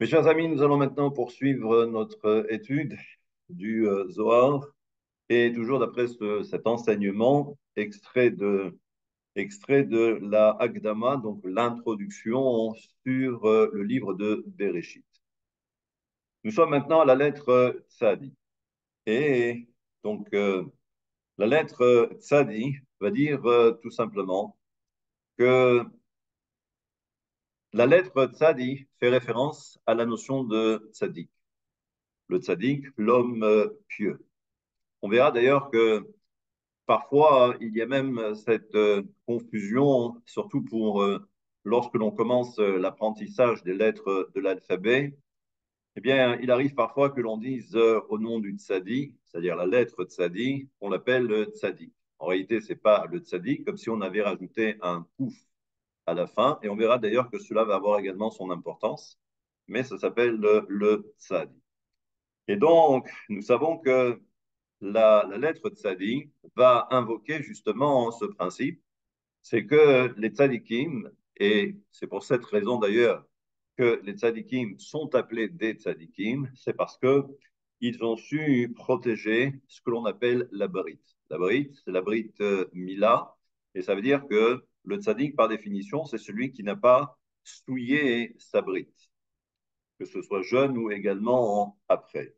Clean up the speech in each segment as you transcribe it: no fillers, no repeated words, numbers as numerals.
Mes chers amis, nous allons maintenant poursuivre notre étude du Zohar et toujours d'après cet enseignement, extrait de la Hakdama, donc l'introduction sur le livre de Bereshit. Nous sommes maintenant à la lettre Tzadi. Et donc, la lettre Tzadi va dire tout simplement que la lettre Tzadi fait référence à la notion de Tzadik. Le Tzadik, l'homme pieux. On verra d'ailleurs que parfois, il y a même cette confusion, surtout pour lorsque l'on commence l'apprentissage des lettres de l'alphabet. Eh bien, il arrive parfois que l'on dise au nom du tzadi, c'est-à-dire la lettre tzadi, on l'appelle le tzadi. En réalité, ce n'est pas le tzadi, comme si on avait rajouté un pouf à la fin. Et on verra d'ailleurs que cela va avoir également son importance, mais ça s'appelle le tzadi. Et donc, nous savons que la lettre tzadi va invoquer justement ce principe, c'est que les tzadikim, et c'est pour cette raison d'ailleurs que les tzadikim sont appelés des tzadikim, c'est parce que ils ont su protéger ce que l'on appelle la brite. La brite, c'est la brite Mila, et ça veut dire que le tzadik, par définition, c'est celui qui n'a pas souillé sa brite, que ce soit jeune ou également après.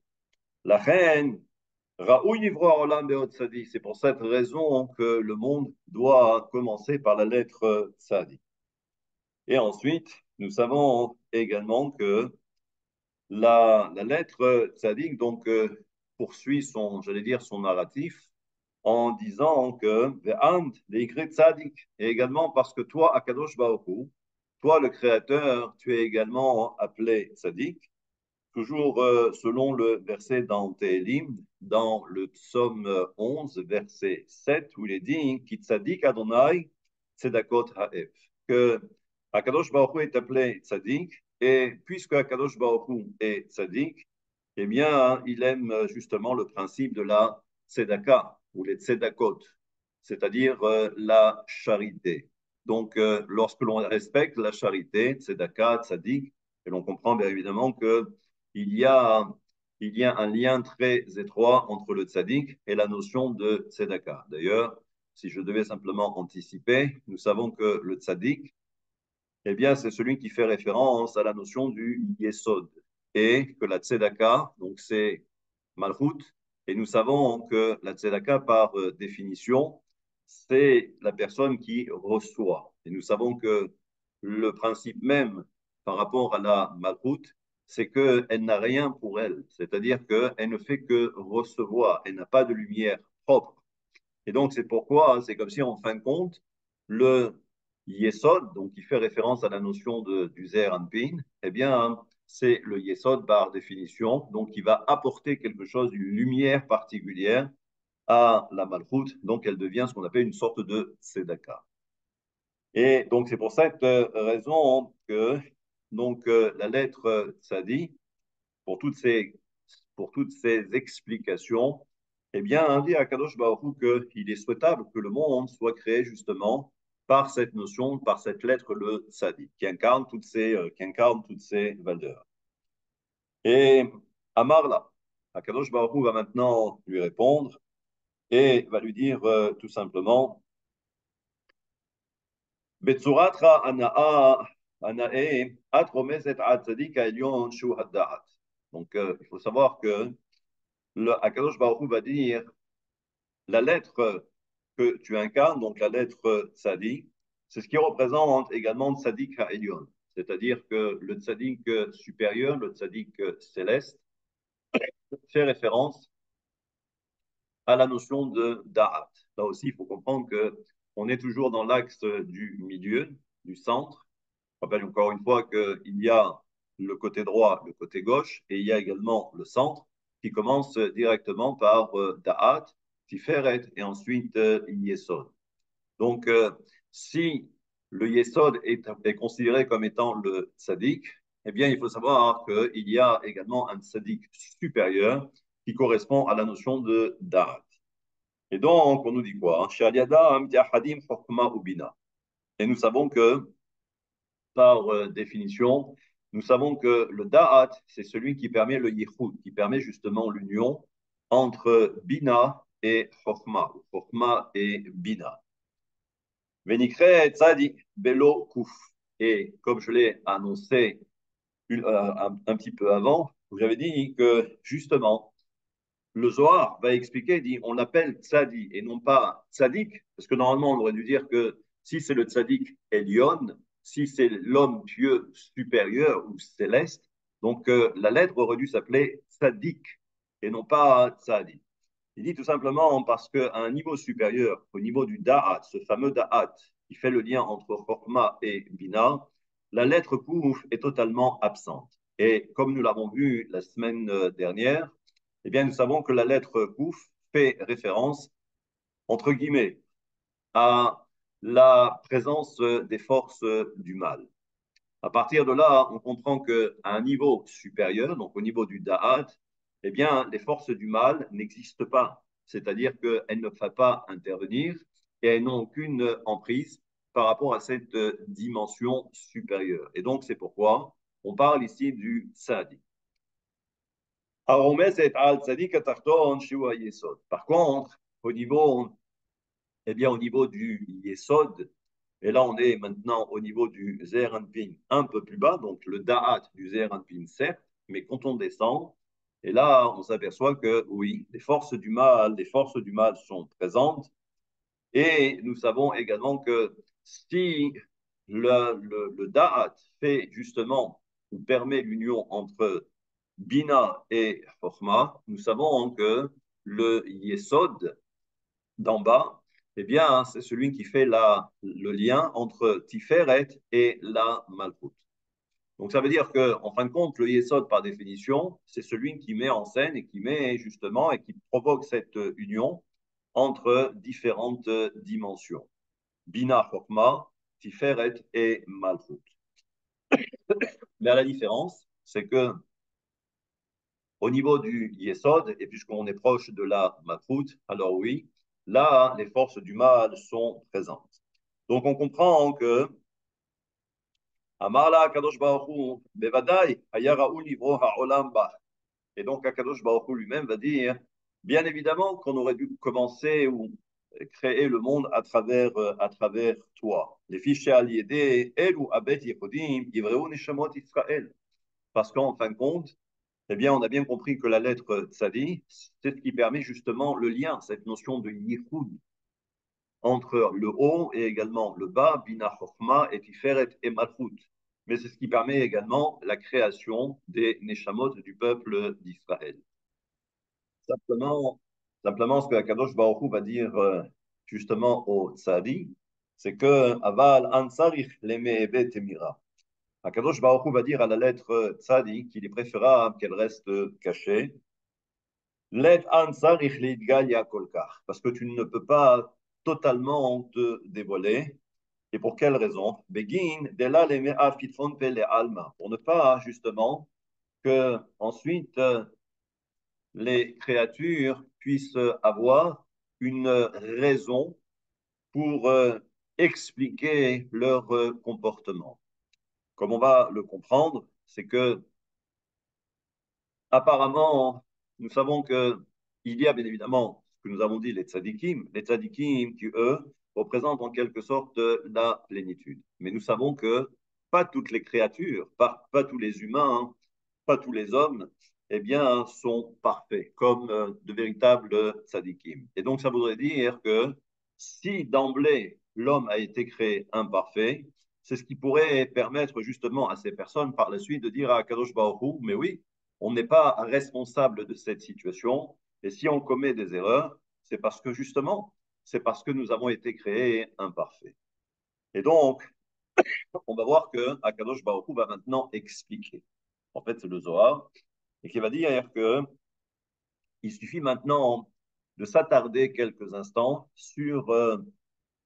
La reine Raoui Nivroa Olam Beot Tzadi. C'est pour cette raison que le monde doit commencer par la lettre Tzadi. Et ensuite, nous savons également que la lettre Tzadik donc, poursuit son, j'allais dire, son narratif en disant que Ve'and l'écrit Tzadik. Et également parce que toi, Akadosh Baruch Hu, toi le Créateur, tu es également appelé Tzadik. Toujours selon le verset dans Télim, dans le psaume 11, verset 7, où il est dit Ki tzadik Adonai tzedakot ha'ef. Que Akadosh Baruch Hu est appelé tzadik, et puisque Akadosh Baruch Hu est tzadik, eh bien, il aime justement le principe de la tzedaka, ou les tzedakot, c'est-à-dire la charité. Donc, lorsque l'on respecte la charité, tzedaka, tzadik, et l'on comprend bien évidemment que il y a, il y a un lien très étroit entre le tzaddik et la notion de tzedaka. D'ailleurs, si je devais simplement anticiper, nous savons que le tzaddik, eh bien, c'est celui qui fait référence à la notion du yesod et que la tzedaka, donc c'est malchut, et nous savons que la tzedaka, par définition, c'est la personne qui reçoit. Et nous savons que le principe même par rapport à la malchut, c'est qu'elle n'a rien pour elle, c'est-à-dire qu'elle ne fait que recevoir, elle n'a pas de lumière propre. Et donc, c'est pourquoi c'est comme si, en fin de compte, le yesod, donc qui fait référence à la notion du zer anpin, eh bien, c'est le yesod par définition, donc qui va apporter quelque chose, une lumière particulière à la malchut, donc elle devient ce qu'on appelle une sorte de tzedaka. Et donc, c'est pour cette raison que donc, la lettre tzadi, pour toutes ces, pour toutes ces explications, eh bien, indique à Kadosh Baruch Hu qu'il est souhaitable que le monde soit créé justement par cette notion, par cette lettre, le tzadi, qui incarne toutes ces valeurs. Et Amarla, Akadosh Baruch Hu va maintenant lui répondre et va lui dire tout simplement Betsuratra anae at romezet at tzadik ha'elyon shu hadda'at. Donc, il faut savoir que le Akadosh Baruch Hu va dire la lettre que tu incarnes, donc la lettre tzadi, c'est ce qui représente également tzadik ha'elyon, c'est-à-dire que le tzadik supérieur, le tzadik céleste, fait référence à la notion de da'at. Là aussi, il faut comprendre que on est toujours dans l'axe du milieu, du centre. Je rappelle encore une fois qu'il y a le côté droit, le côté gauche, et il y a également le centre qui commence directement par da'at, tiferet, et ensuite yesod. Donc, si le yesod est considéré comme étant le tzaddik, eh bien, il faut savoir qu'il y a également un tzaddik supérieur qui correspond à la notion de da'at. Et donc, on nous dit quoi? Et nous savons que, par définition, nous savons que le da'at, c'est celui qui permet le yichud, qui permet justement l'union entre bina et chokma, chokma et bina. Venikre tzadi belo kuf. Et comme je l'ai annoncé un petit peu avant, j'avais dit que justement, le Zohar va expliquer, dit, on l'appelle tzadi et non pas tzadik, parce que normalement on aurait dû dire que si c'est le tzadik Elion, si c'est l'homme pieux supérieur ou céleste, donc la lettre aurait dû s'appeler tzadik et non pas tzadi. Il dit tout simplement parce qu'à un niveau supérieur, au niveau du da'at, ce fameux da'at qui fait le lien entre chokma et bina, la lettre kouf est totalement absente. Et comme nous l'avons vu la semaine dernière, eh bien, nous savons que la lettre kouf fait référence, entre guillemets, à la présence des forces du mal. À partir de là, on comprend qu'à un niveau supérieur, donc au niveau du da'at, eh bien, les forces du mal n'existent pas. C'est-à-dire qu'elles ne peuvent pas intervenir et elles n'ont aucune emprise par rapport à cette dimension supérieure. Et donc, c'est pourquoi on parle ici du tzaddik. Par contre, au niveau du yesod, et là on est maintenant au niveau du Zeir Anpin un peu plus bas, donc le Da'at du Zeir Anpin certes, mais quand on descend, et là on s'aperçoit que oui, les forces du mal sont présentes, et nous savons également que si le Da'at fait justement ou permet l'union entre Bina et Chokhmah, nous savons que le Yesod d'en bas, eh bien, c'est celui qui fait le lien entre Tiferet et la Malchut. Donc, ça veut dire que, en fin de compte, le Yesod, par définition, c'est celui qui met en scène et qui met justement et qui provoque cette union entre différentes dimensions. Bina Chokma, Tiferet et Malchut. Mais à la différence, c'est que au niveau du Yesod, et puisqu'on est proche de la Malchut, alors oui, là, les forces du mal sont présentes. Donc on comprend que Amala Kadosh Baruch Hu, Bevadai, Ayaraou Nivro Ha'olam Ba. Et donc Akadosh Baruch Hu lui-même va dire, bien évidemment qu'on aurait dû commencer ou créer le monde à travers toi. Les fiches Aliédé, El ou Abet Yehudim, Ivreu Neshamot Israël. Parce qu'en fin de compte, eh bien, on a bien compris que la lettre tzadi, c'est ce qui permet justement le lien, cette notion de yichud entre le haut et également le bas, bina chokhma et tiferet et malchut. Mais c'est ce qui permet également la création des neshamot du peuple d'Israël. Simplement, simplement ce que Akadosh Baruch Hu va dire justement au tzadi, c'est que aval ansarich leme'ebe temira. Akadosh Baruch Hu va dire à la lettre tzadi qu'il est préférable qu'elle reste cachée. Let ansarich leidgalia kolkar. Parce que tu ne peux pas totalement te dévoiler. Et pour quelle raison? Begin, dela lemea fitfon pele alma. Pour ne pas, justement, que ensuite les créatures puissent avoir une raison pour expliquer leur comportement. Comme on va le comprendre, c'est que apparemment, nous savons qu'il y a bien évidemment ce que nous avons dit, les tzadikim qui, eux, représentent en quelque sorte la plénitude. Mais nous savons que pas toutes les créatures, pas tous les humains, pas tous les hommes, eh bien, sont parfaits, comme de véritables tzadikim. Et donc, ça voudrait dire que si d'emblée l'homme a été créé imparfait, c'est ce qui pourrait permettre justement à ces personnes par la suite de dire à Kadosh Baruch Hu, mais oui, on n'est pas responsable de cette situation. Et si on commet des erreurs, c'est parce que justement, c'est parce que nous avons été créés imparfaits. Et donc, on va voir que Akadosh Baruch Hu va maintenant expliquer. En fait, c'est le Zohar, et qui va dire que il suffit maintenant de s'attarder quelques instants sur,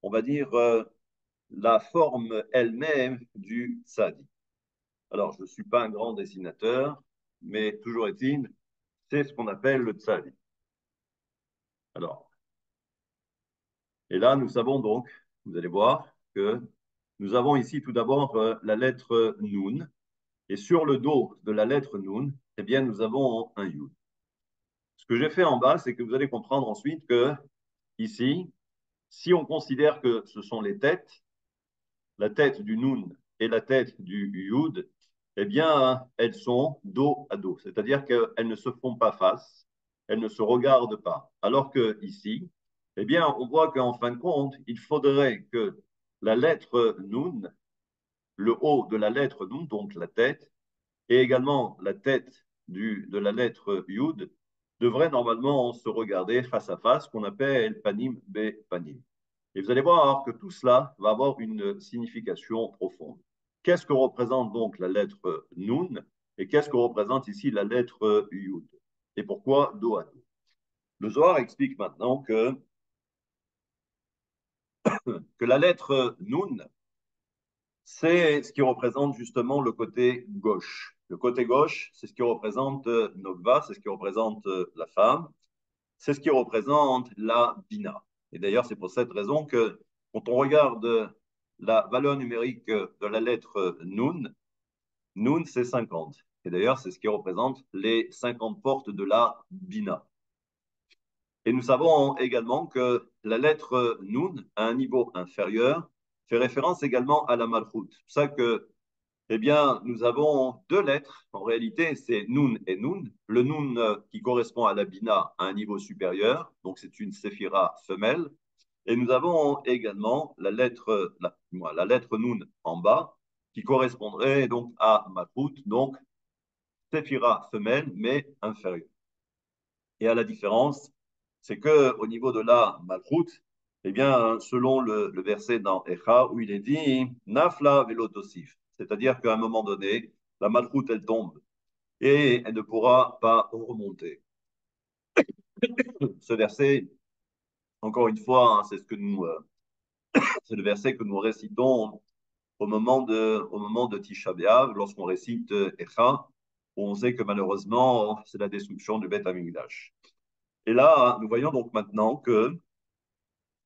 on va dire, la forme elle-même du tzadi. Alors, je ne suis pas un grand dessinateur, mais toujours est-il, c'est ce qu'on appelle le tzadi. Alors, et là, nous savons donc, vous allez voir, que nous avons ici tout d'abord la lettre Nun. Et sur le dos de la lettre Nun, eh bien, nous avons un Yud. Ce que j'ai fait en bas, c'est que vous allez comprendre ensuite que ici, si on considère que ce sont les têtes, la tête du Nun et la tête du Yud, eh bien, elles sont dos à dos. C'est-à-dire qu'elles ne se font pas face, elles ne se regardent pas. Alors que ici, eh bien, on voit qu'en fin de compte, il faudrait que la lettre Nun, le haut de la lettre Nun, donc la tête, et également la tête de la lettre Yud, devraient normalement se regarder face à face, qu'on appelle panim be panim. Et vous allez voir que tout cela va avoir une signification profonde. Qu'est-ce que représente donc la lettre Nun et qu'est-ce que représente ici la lettre Yud? Et pourquoi dos à dos? Le Zohar explique maintenant que la lettre Nun, c'est ce qui représente justement le côté gauche. Le côté gauche, c'est ce qui représente Nogva, c'est ce qui représente la femme, c'est ce qui représente la Bina. Et d'ailleurs, c'est pour cette raison que quand on regarde la valeur numérique de la lettre Nun, Nun, c'est 50. Et d'ailleurs, c'est ce qui représente les 50 portes de la Bina. Et nous savons également que la lettre Nun, à un niveau inférieur, fait référence également à la Malchut. C'est pour ça que, eh bien, nous avons deux lettres. En réalité, c'est Nun et Nun. Le Nun qui correspond à la Bina à un niveau supérieur, donc c'est une séphira femelle. Et nous avons également la lettre Nun en bas, qui correspondrait donc à Malchut, donc séphira femelle, mais inférieure. Et à la différence, c'est que au niveau de la Malchut, eh bien, selon le verset dans Echa, où il est dit Nafla velotosif, c'est-à-dire qu'à un moment donné, la Malchut, elle tombe et elle ne pourra pas remonter. Ce verset, encore une fois, hein, c'est le verset que nous récitons au moment de Tisha B'Av, lorsqu'on récite Echa, où on sait que malheureusement, c'est la destruction du Beth Amikdash. Et là, nous voyons donc maintenant que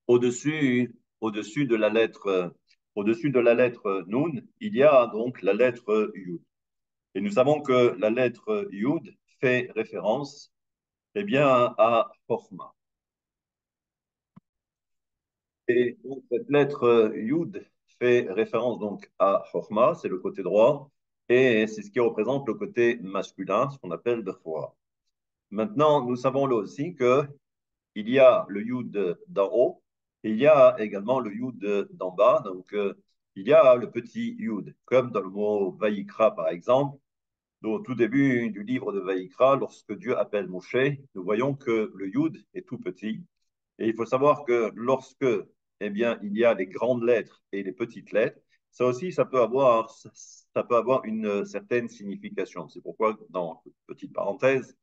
au-dessus de la lettre, au-dessus de la lettre Nun, il y a donc la lettre Yud. Et nous savons que la lettre Yud fait référence, eh bien, à Chochma. Et donc, cette lettre Yud fait référence donc à Chochma, c'est le côté droit, et c'est ce qui représente le côté masculin, ce qu'on appelle Bechora. Maintenant, nous savons là aussi que il y a le Yud d'en haut et il y a également le Yud d'en bas. Donc, il y a le petit Yud, comme dans le mot Vaïkra, par exemple. Donc, au tout début du livre de Vaïkra, lorsque Dieu appelle Moshe, nous voyons que le Yud est tout petit. Et il faut savoir que lorsque, eh bien, il y a les grandes lettres et les petites lettres, ça aussi, ça peut avoir une certaine signification. C'est pourquoi, dans petite parenthèse,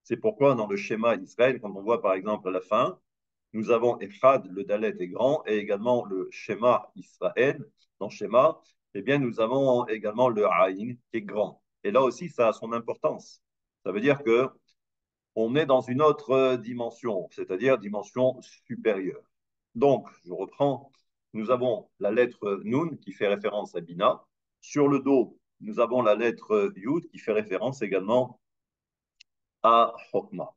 c'est pourquoi dans le schéma d'Israël, quand on voit par exemple à la fin, nous avons Echad, le Dalet est grand, et également le schéma Israël. Dans le schéma, eh bien, nous avons également le Aïn qui est grand. Et là aussi, ça a son importance. Ça veut dire que on est dans une autre dimension, c'est-à-dire dimension supérieure. Donc, je reprends, nous avons la lettre Nun qui fait référence à Bina. Sur le dos, nous avons la lettre Yud qui fait référence également à Chokma.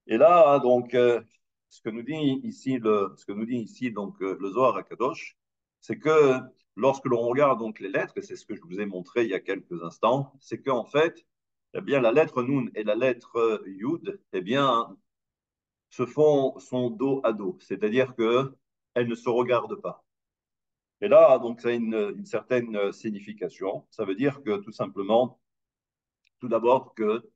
Et là, donc, ce que nous dit ici donc, le Zohar HaKadosh, c'est que lorsque l'on regarde donc les lettres, et c'est ce que je vous ai montré il y a quelques instants, c'est qu'en fait, eh bien, la lettre Nun et la lettre Yud, eh bien, sont dos à dos, c'est-à-dire qu'elles ne se regardent pas. Et là, donc, ça a une certaine signification. Ça veut dire que tout simplement, tout d'abord, que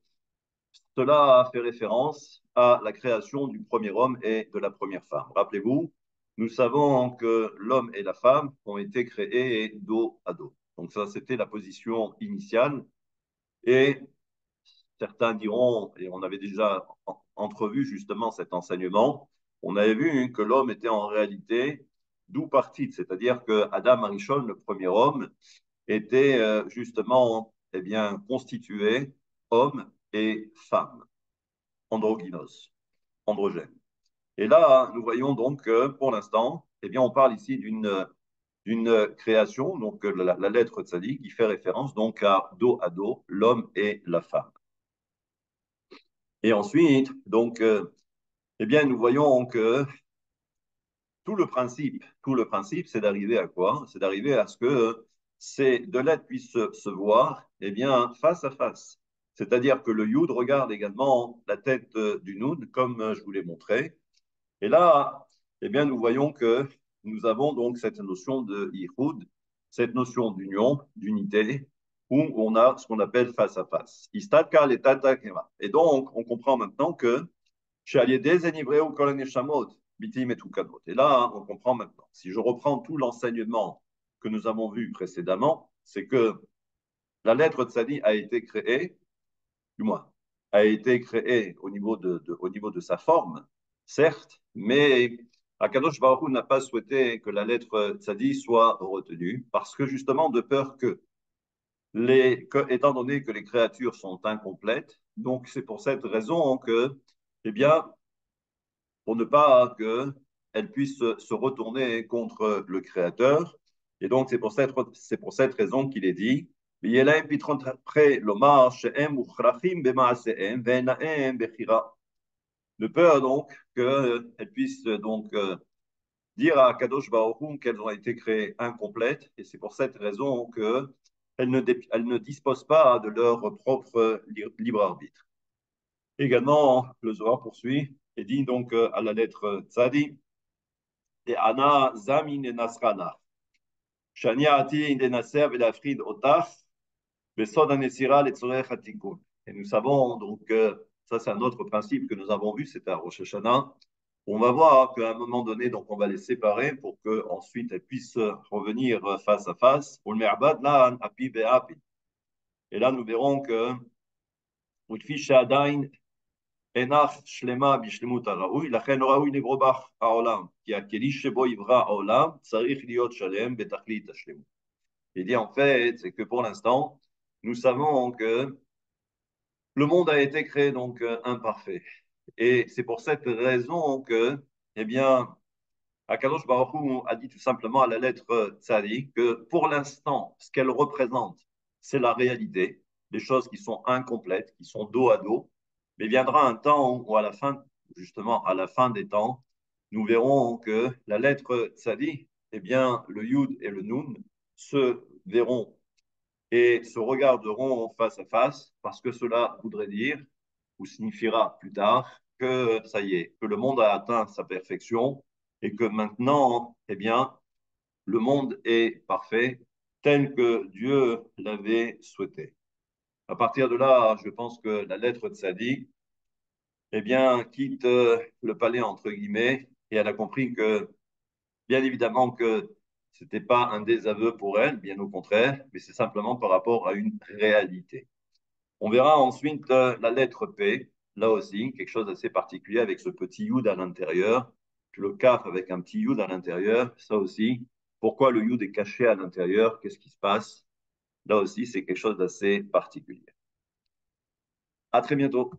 cela fait référence à la création du premier homme et de la première femme. Rappelez-vous, nous savons que l'homme et la femme ont été créés dos à dos. Donc ça, c'était la position initiale. Et certains diront, et on avait déjà entrevu justement cet enseignement, on avait vu que l'homme était en réalité d'où partit, c'est-à-dire que Adam Arishon, le premier homme, était justement eh bien, constitué homme et femme androgynos, androgène. Et là, nous voyons donc que pour l'instant, eh bien, on parle ici d'une création, donc la lettre tzadi, qui fait référence donc à dos, l'homme et la femme. Et ensuite, donc, eh bien, nous voyons que tout le principe, c'est d'arriver à quoi? C'est d'arriver à ce que ces deux lettres puissent se voir, eh bien, face à face. C'est-à-dire que le Yud regarde également la tête du Nun, comme je vous l'ai montré. Et là, eh bien, nous voyons que nous avons donc cette notion de Yichud, cette notion d'union, d'unité, où on a ce qu'on appelle face à face. Istadka et Tata Kema. Et donc, on comprend maintenant que et là, on comprend maintenant. Si je reprends tout l'enseignement que nous avons vu précédemment, c'est que la lettre tzadi a été créée, du moins, a été créée au niveau de sa forme, certes, mais Akadosh Baruch Hu n'a pas souhaité que la lettre tzadi soit retenue, parce que justement, de peur que étant donné que les créatures sont incomplètes, donc c'est pour cette raison que, eh bien, pour ne pas qu'elle puisse se retourner contre le Créateur. Et donc, c'est pour cette raison qu'il est dit de peur donc qu'elle puisse donc dire à Kadosh Baruch Hu qu'elles ont été créées incomplètes. Et c'est pour cette raison qu'elles ne disposent pas de leur propre libre arbitre. Également, le Zohar poursuit et dit donc à la lettre Tzadi, et Ana Zamin et Nasrana. Shani Ati Indenaser Velafrid Otaf, Besod Anesira Letzorech Hatikun. Et nous savons donc, ça c'est un autre principe que nous avons vu, c'était à Rosh Hashanah. On va voir qu'à un moment donné, donc on va les séparer pour qu'ensuite elles puissent revenir face à face. Et là, nous verrons que Enach Shlema Bishlemut Araoui, Lachen Raoui Nevrobach Haolam, qui a Kelish Shebo Ivra Haolam, Tsarich Liot Shalem, Betachlit Hashlemu. Il dit en fait, c'est que pour l'instant, nous savons que le monde a été créé donc imparfait. Et c'est pour cette raison que, eh bien, Akadosh Baruch Hu a dit tout simplement à la lettre Tzadi que pour l'instant, ce qu'elle représente, c'est la réalité, des choses qui sont incomplètes, qui sont dos à dos. Mais viendra un temps où, à la fin, justement, à la fin des temps, nous verrons que la lettre Tzadi, eh bien, le Yud et le Nun se verront et se regarderont face à face, parce que cela voudrait dire, ou signifiera plus tard, que ça y est, que le monde a atteint sa perfection et que maintenant, eh bien, le monde est parfait tel que Dieu l'avait souhaité. À partir de là, je pense que la lettre de Sadi, eh bien, quitte le palais entre guillemets, et elle a compris que, bien évidemment, que ce n'était pas un désaveu pour elle, bien au contraire, mais c'est simplement par rapport à une réalité. On verra ensuite la lettre P, là aussi, quelque chose d'assez particulier avec ce petit yud à l'intérieur, le kaf avec un petit yud à l'intérieur, ça aussi. Pourquoi le yud est caché à l'intérieur? Qu'est-ce qui se passe? Là aussi, c'est quelque chose d'assez particulier. À très bientôt.